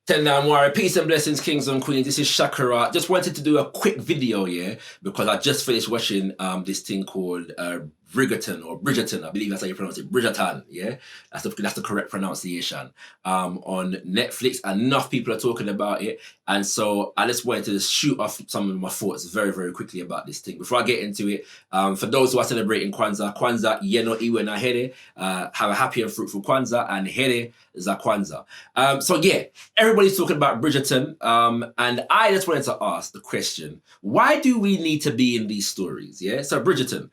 Tenamwari, peace and blessings, kings and queens. This is Shakara. Just wanted to do a quick video, yeah, because I just finished watching this thing called Bridgerton. I believe that's how you pronounce it, Bridgerton. Yeah, that's the correct pronunciation. On Netflix, enough people are talking about it, and so I just wanted to shoot off some of my thoughts very, very quickly about this thing before I get into it. For those who are celebrating Kwanzaa, yeno iwe na here. Have a happy and fruitful Kwanzaa, and here za Kwanzaa. So yeah, everybody's talking about Bridgerton, and I just wanted to ask the question: why do we need to be in these stories? Yeah, so Bridgerton,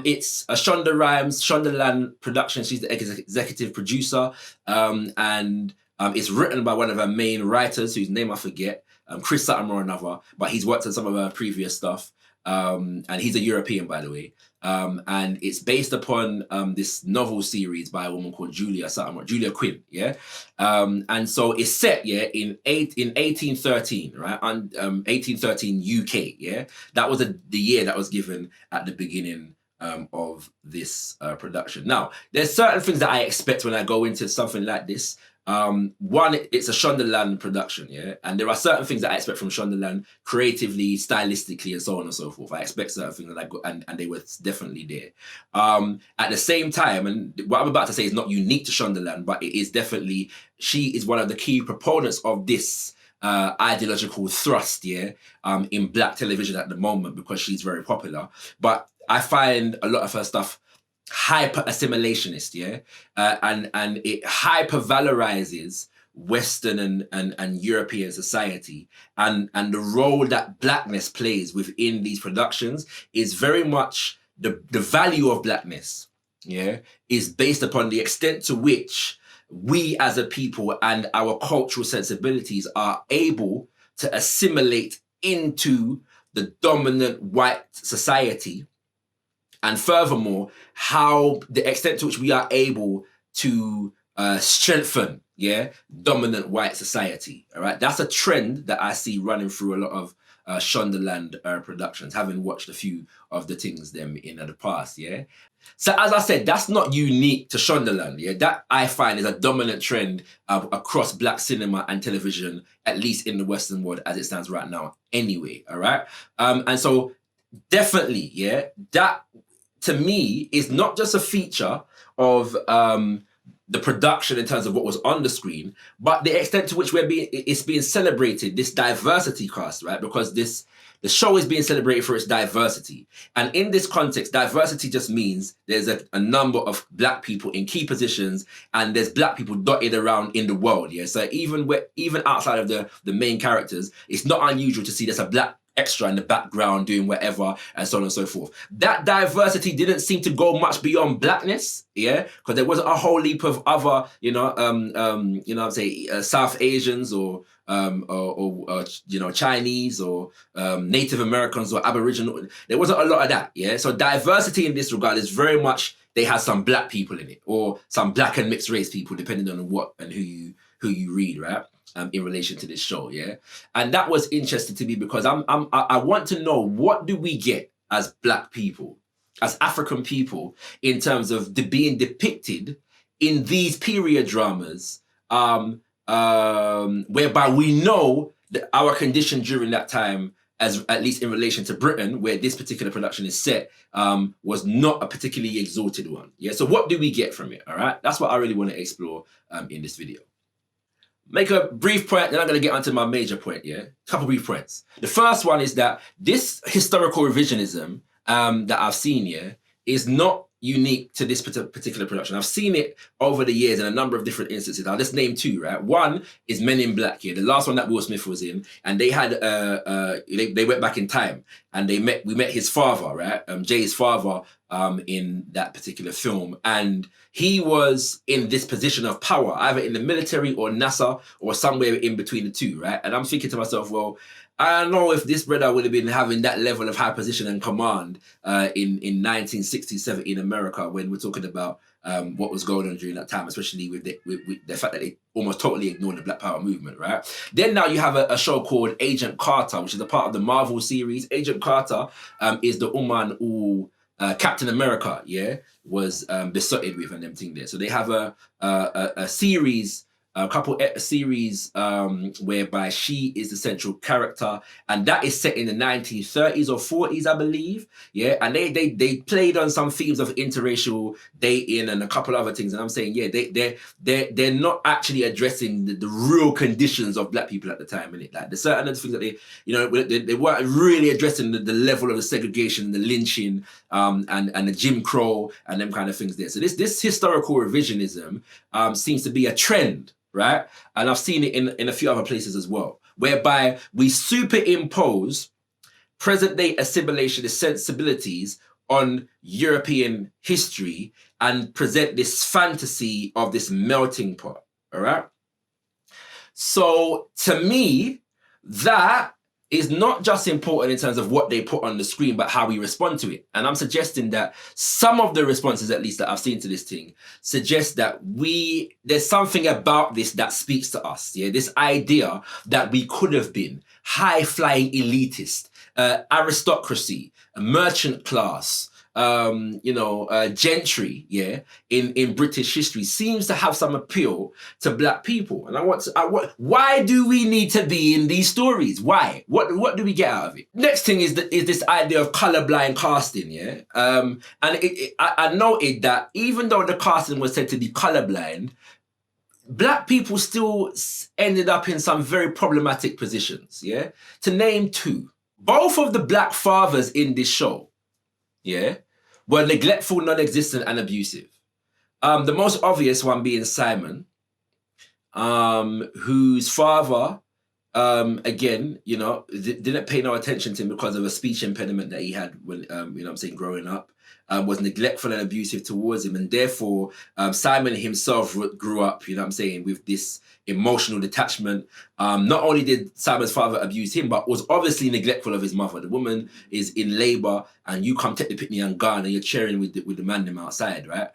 it's a Shonda Rhimes, Shondaland production. She's the executive producer, and it's written by one of her main writers, whose name I forget, Chris Sutton or another, but he's worked on some of her previous stuff, and he's a European, by the way. And it's based upon this novel series by a woman called Julia Quinn, yeah. And so it's set, yeah, in 1813, right? And 1813 UK, yeah. That was the year that was given at the beginning of this production. Now, there's certain things that I expect when I go into something like this. One, it's a Shondaland production, yeah, and there are certain things that I expect from Shondaland creatively, stylistically, and so on and so forth. I expect certain things that I go, and they were definitely there. At the same time, and what I'm about to say is not unique to Shondaland, but it is definitely, she is one of the key proponents of this ideological thrust, yeah, in Black television at the moment, because she's very popular. But I find a lot of her stuff hyper assimilationist, yeah, and it hyper valorizes Western and European society, and the role that Blackness plays within these productions is very much the value of Blackness, yeah, is based upon the extent to which we as a people and our cultural sensibilities are able to assimilate into the dominant white society. And furthermore, how the extent to which we are able to strengthen, yeah, dominant white society. All right, that's a trend that I see running through a lot of Shondaland productions, having watched a few of the things them in the past, yeah. So as I said, that's not unique to Shondaland, yeah. That I find is a dominant trend across Black cinema and television, at least in the Western world as it stands right now. Anyway, all right, and so definitely, yeah, that to me is not just a feature of the production in terms of what was on the screen, but the extent to which it's being celebrated, this diversity cast, right? Because the show is being celebrated for its diversity. And in this context, diversity just means there's a number of Black people in key positions, and there's Black people dotted around in the world, yeah? So even outside of the main characters, it's not unusual to see there's a Black extra in the background doing whatever, and so on and so forth. That diversity didn't seem to go much beyond Blackness, yeah, because there wasn't a whole heap of other, I'd say South Asians or Chinese or Native Americans or Aboriginal. There wasn't a lot of that, yeah. So diversity in this regard is very much, they have some Black people in it, or some Black and mixed race people, depending on what and who you read, right? In relation to this show, yeah, and that was interesting to me because I want to know, what do we get as Black people, as African people, in terms of being depicted in these period dramas, whereby we know that our condition during that time, as at least in relation to Britain, where this particular production is set, was not a particularly exalted one. Yeah, so what do we get from it? All right, that's what I really want to explore in this video. Make a brief point, then I'm going to get onto my major point, yeah? A couple brief points. The first one is that this historical revisionism that I've seen, yeah, is not unique to this particular production. I've seen it over the years in a number of different instances. I'll just name two, right? One is Men in Black, yeah, the last one that Will Smith was in, and they had they went back in time, and we met his father, right? Jay's father, in that particular film, and he was in this position of power, either in the military or NASA or somewhere in between the two, right? And I'm thinking to myself, well, I don't know if this brother would have been having that level of high position and command in 1960, 70 in America, when we're talking about what was going on during that time, especially with the fact that they almost totally ignored the Black Power movement, right? Then now you have a show called Agent Carter, which is a part of the Marvel series. Agent Carter is the woman who Captain America, yeah, was besotted with and everything there. So they have a series a couple series whereby she is the central character, and that is set in the 1930s or 40s, I believe. Yeah, and they played on some themes of interracial dating and a couple other things. And I'm saying, yeah, they're not actually addressing the real conditions of black people at the time. And like there's certain other things that they weren't really addressing the level of the segregation, the lynching, and the Jim Crow and them kind of things there. So this historical revisionism seems to be a trend, right? And I've seen it in a few other places as well, whereby we superimpose present-day assimilationist sensibilities on European history and present this fantasy of this melting pot, all right? So to me, that is not just important in terms of what they put on the screen, but how we respond to it. And I'm suggesting that some of the responses, at least that I've seen to this thing, suggest that there's something about this that speaks to us. Yeah, this idea that we could have been high-flying elitist, aristocracy, merchant class, gentry, yeah, in British history seems to have some appeal to black people. And why do we need to be in these stories? Why? What do we get out of it? Next thing is this idea of colorblind casting, yeah. And I noted that even though the casting was said to be colorblind, black people still ended up in some very problematic positions, yeah. To name two, both of the black fathers in this show, yeah, were neglectful, non-existent, and abusive. The most obvious one being Simon, whose father, again, didn't pay no attention to him because of a speech impediment that he had when, growing up, was neglectful and abusive towards him. And therefore, Simon himself grew up, with this emotional detachment. Not only did Simon's father abuse him, but was obviously neglectful of his mother. The woman is in labor and you come take the picnic and gun and you're cheering with the man them outside, right?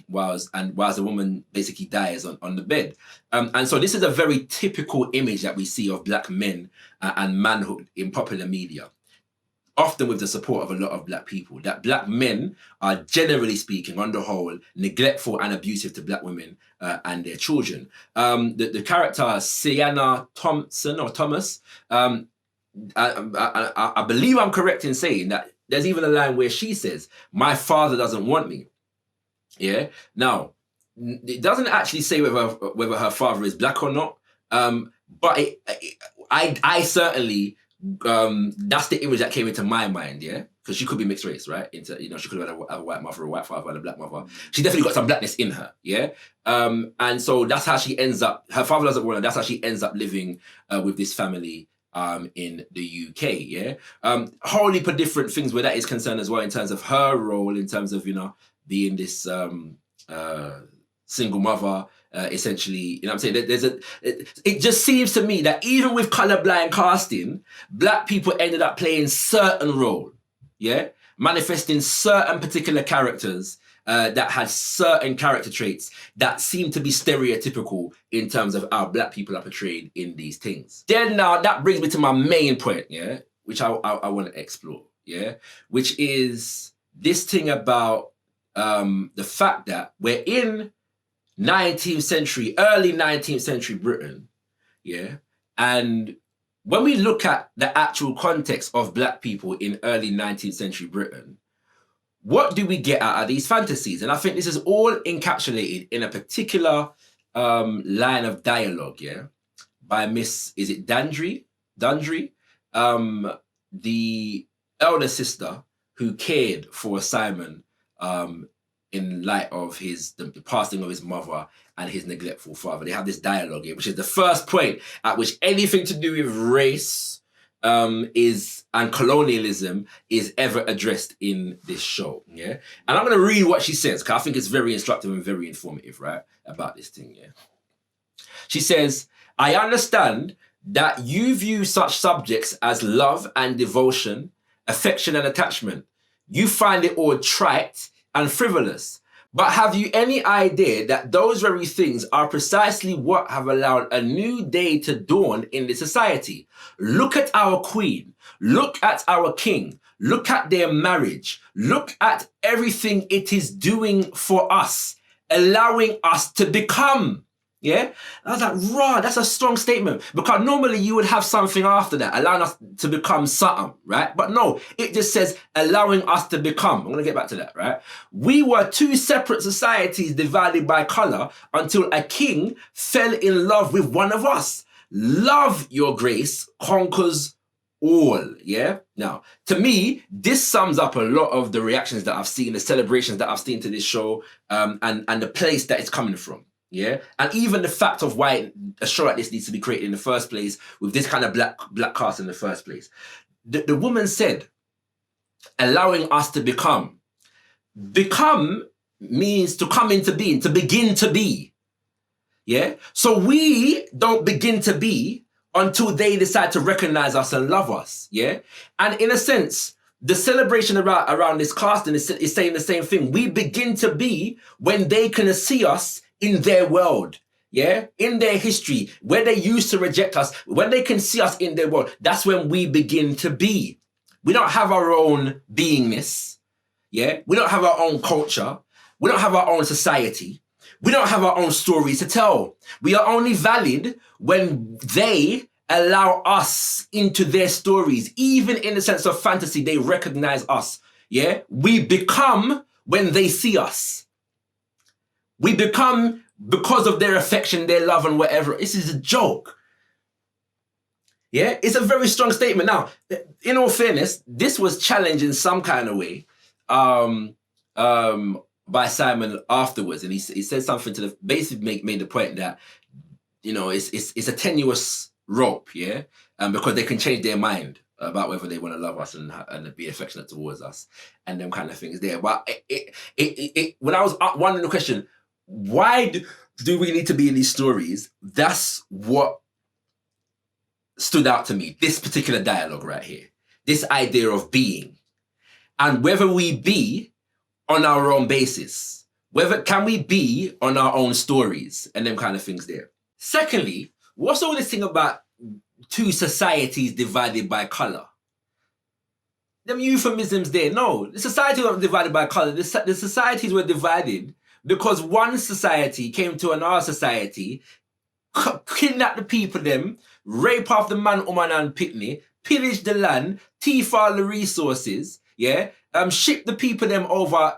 Whilst the woman basically dies on the bed. And so this is a very typical image that we see of black men and manhood in popular media, often with the support of a lot of black people, that black men are, generally speaking, on the whole, neglectful and abusive to black women and their children. The character Sienna Thompson or Thomas, I believe I'm correct in saying that there's even a line where she says, "My father doesn't want me." Yeah. Now, it doesn't actually say whether her father is black or not, but I certainly. That's the image that came into my mind, yeah, because she could be mixed race, right? She could have had a white mother, a white father, and a black mother. She definitely got some blackness in her, yeah. And so that's how she ends up. Her father doesn't want her. That's how she ends up living with this family in the UK, yeah. Whole heap of different things where that is concerned as well, in terms of her role, in terms of being this single mother. Essentially, it just seems to me that even with colorblind casting, black people ended up playing certain role, yeah, manifesting certain particular characters that had certain character traits that seem to be stereotypical in terms of how black people are portrayed in these things. Then now that brings me to my main point, yeah, which I want to explore, yeah, which is this thing about the fact that we're in early 19th century Britain, yeah? And when we look at the actual context of black people in early 19th century Britain, what do we get out of these fantasies? And I think this is all encapsulated in a particular line of dialogue, yeah? By Miss, is it Dundry, the elder sister who cared for Simon in light of the passing of his mother and his neglectful father. They have this dialogue here, which is the first point at which anything to do with race and colonialism is ever addressed in this show. Yeah, and I'm going to read what she says because I think it's very instructive and very informative, right, about this thing. Yeah, she says, "I understand that you view such subjects as love and devotion, affection and attachment. You find it all trite and frivolous. But have you any idea that those very things are precisely what have allowed a new day to dawn in the society? Look at our queen. Look at our king. Look at their marriage. Look at everything it is doing for us, allowing us to become. Yeah? I was like, raw, that's a strong statement. Because normally you would have something after that, allowing us to become something, right? But no, it just says allowing us to become. I'm going to get back to that, right? We were two separate societies divided by color until a king fell in love with one of us. Love, your grace, conquers all, yeah? Now, to me, this sums up a lot of the reactions that I've seen, the celebrations that I've seen to this show, and the place that it's coming from. Yeah, and even the fact of why a show like this needs to be created in the first place with this kind of black cast in the first place. The woman said, allowing us to become. Become means to come into being, to begin to be. Yeah, so we don't begin to be until they decide to recognize us and love us. Yeah, and in a sense, the celebration around this casting is saying the same thing. We begin to be when they can see us in their world, yeah, in their history, where they used to reject us, when they can see us in their world, that's when we begin to be. We don't have our own beingness, yeah? We don't have our own culture. We don't have our own society. We don't have our own stories to tell. We are only valid when they allow us into their stories. Even in the sense of fantasy, they recognize us, yeah? We become when they see us. We become because of their affection, their love, and whatever. This is a joke. Yeah, it's a very strong statement. Now, in all fairness, this was challenged in some kind of way by Simon afterwards, and he said something to the basically made the point that, you know, it's a tenuous rope, yeah, because they can change their mind about whether they want to love us and be affectionate towards us and them kind of things there. But when I was wondering the question, why do we need to be in these stories? That's what stood out to me, this particular dialogue right here, this idea of being, and whether we be on our own basis, whether can we be on our own stories and them kind of things there. Secondly, what's all this thing about two societies divided by color? Them euphemisms there. No, the society wasn't divided by color. The societies were divided because one society came to another society, kidnap the people them, rape off the man, woman, and picnic, pillage the land, thief all the resources, yeah, ship the people them over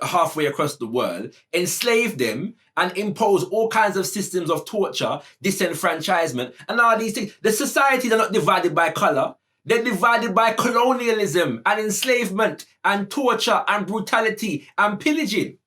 halfway across the world, enslave them, and impose all kinds of systems of torture, disenfranchisement, and all these things. The societies are not divided by color. They're divided by colonialism and enslavement and torture and brutality and pillaging.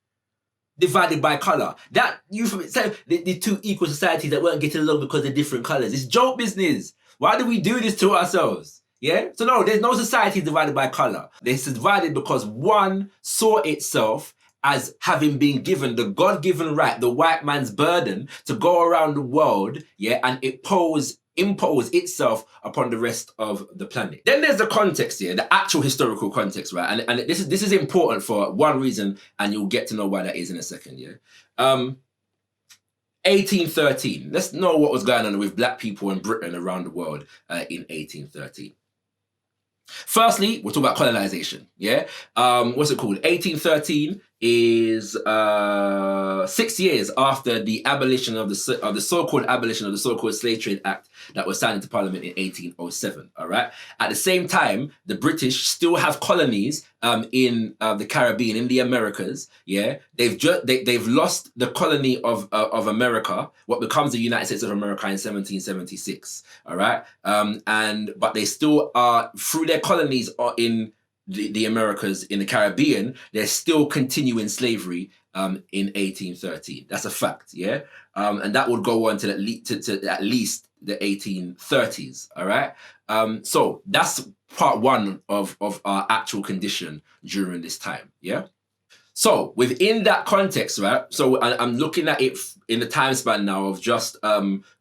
Divided by color. That you say the two equal societies that weren't getting along because of different colors. It's joke business. Why do we do this to ourselves? Yeah? So no, there's no society divided by color. They're divided because one saw itself as having been given the God-given right, the white man's burden to go around the world, yeah, and impose itself upon the rest of the planet. Then there's the context here, the actual historical context, right? And this is important for one reason, and you'll get to know why that is in a second, yeah? 1813. Let's know what was going on with black people in Britain around the world in 1813. Firstly, we'll talk about colonization, yeah? What's it called? 1813 is 6 years after the abolition of the so-called abolition of the so-called Slave Trade Act that was signed into Parliament in 1807, all right? At the same time, the British still have colonies in the Caribbean, in the Americas, yeah? They've lost the colony of America, what becomes the United States of America in 1776, all right? But they still are, through their colonies in the Americas, in the Caribbean, they're still continuing slavery in 1813. That's a fact, yeah? And that would go on to at least the 1830s, all right? So that's part one of our actual condition during this time, yeah? So within that context, right? So I'm looking at it in the time span now of just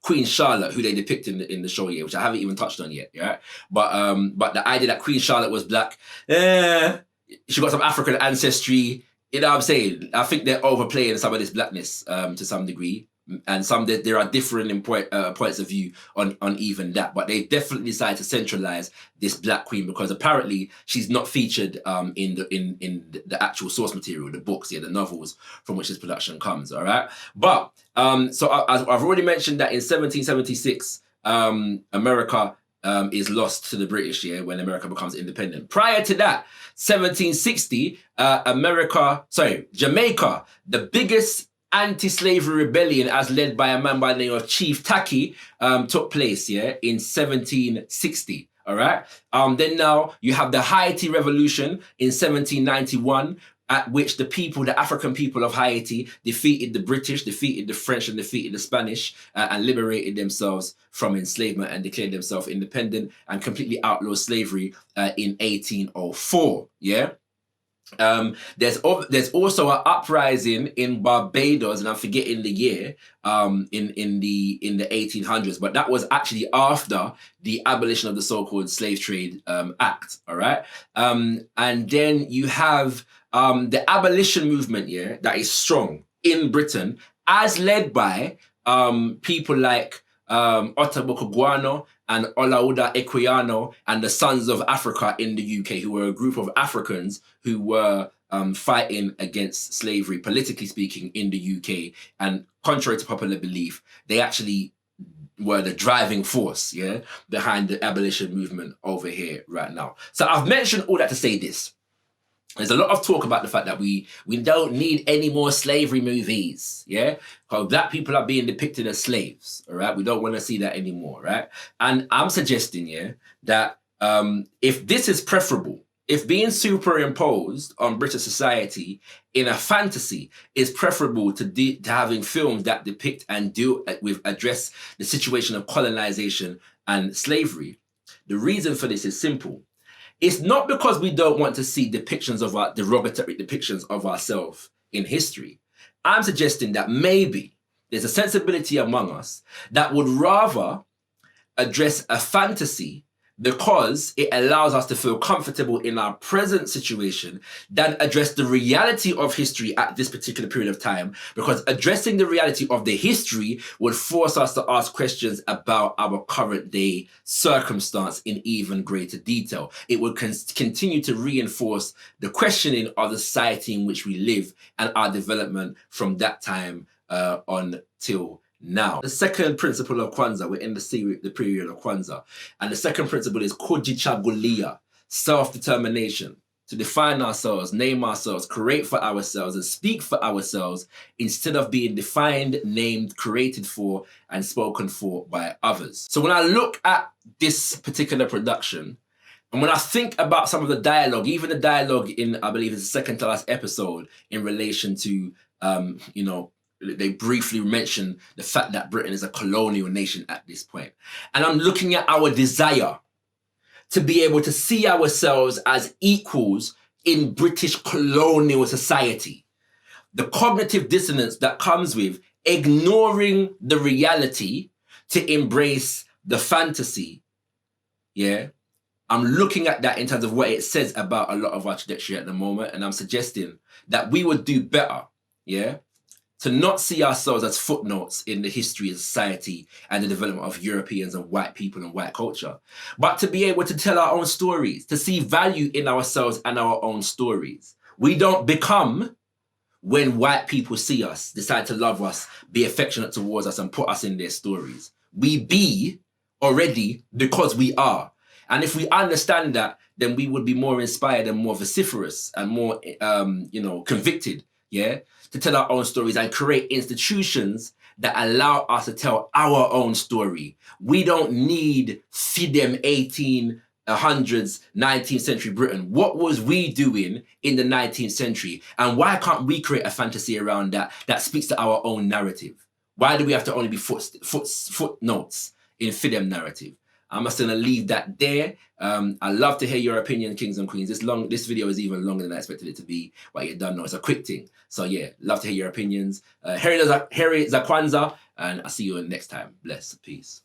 Queen Charlotte, who they depict in the show here, which I haven't even touched on yet, yeah. But the idea that Queen Charlotte was black, she got some African ancestry. You know what I'm saying? I think they're overplaying some of this blackness to some degree. And there are differing points of view on even that, but they definitely decided to centralize this black queen because apparently she's not featured in the actual source material, the books, the novels from which this production comes. All right, but so I've already mentioned that in 1776, America is lost to the British, when America becomes independent. Prior to that, 1760, Jamaica, the biggest anti-slavery rebellion as led by a man by the name of Chief Tacky took place, in 1760. All right. Then now you have the Haiti Revolution in 1791, at which the African people of Haiti defeated the British, defeated the French, and defeated the Spanish, and liberated themselves from enslavement and declared themselves independent and completely outlawed slavery in 1804. Yeah. There's also an uprising in Barbados, and I'm forgetting the year, in the 1800s, but that was actually after the abolition of the so-called Slave Trade Act. All right, and then you have the abolition movement, that is strong in Britain, as led by people like Otabokaguano and Olaudah Equiano and the Sons of Africa in the UK, who were a group of Africans who were fighting against slavery, politically speaking, in the UK. And contrary to popular belief, they actually were the driving force, behind the abolition movement over here right now. So I've mentioned all that to say this. There's a lot of talk about the fact that we don't need any more slavery movies, because black people are being depicted as slaves, all right? We don't want to see that anymore, right? And I'm suggesting, that if this is preferable, if being superimposed on British society in a fantasy is preferable to having films that depict and address the situation of colonization and slavery, the reason for this is simple. It's not because we don't want to see depictions of derogatory depictions of ourselves in history. I'm suggesting that maybe there's a sensibility among us that would rather address a fantasy because it allows us to feel comfortable in our present situation than address the reality of history at this particular period of time, because addressing the reality of the history would force us to ask questions about our current day circumstance in even greater detail. It would continue to reinforce the questioning of the society in which we live and our development from that time on till now. The second principle of Kwanzaa, we're in the period of Kwanzaa, and the second principle is kujichagulia, self-determination, to define ourselves, name ourselves, create for ourselves, and speak for ourselves instead of being defined, named, created for, and spoken for by others. So when I look at this particular production, and when I think about some of the dialogue, even the dialogue in, I believe it's the second to last episode, in relation to, they briefly mention the fact that Britain is a colonial nation at this point. And I'm looking at our desire to be able to see ourselves as equals in British colonial society. The cognitive dissonance that comes with ignoring the reality to embrace the fantasy. I'm looking at that in terms of what it says about a lot of our trajectory at the moment. And I'm suggesting that we would do better, to not see ourselves as footnotes in the history of society and the development of Europeans and white people and white culture, but to be able to tell our own stories, to see value in ourselves and our own stories. We don't become when white people see us, decide to love us, be affectionate towards us, and put us in their stories. We be already because we are. And if we understand that, then we would be more inspired and more vociferous and more, convicted, to tell our own stories and create institutions that allow us to tell our own story. We don't need FIDEM 1800s, 19th century Britain. What was we doing in the 19th century? And why can't we create a fantasy around that speaks to our own narrative? Why do we have to only be footnotes in FIDEM narrative? I'm just going to leave that there. I'd love to hear your opinion, kings and queens. This video is even longer than I expected it to be, but you don't know, it's a quick thing. So yeah, love to hear your opinions. Here is Kwanzaa, and I'll see you next time. Bless, peace.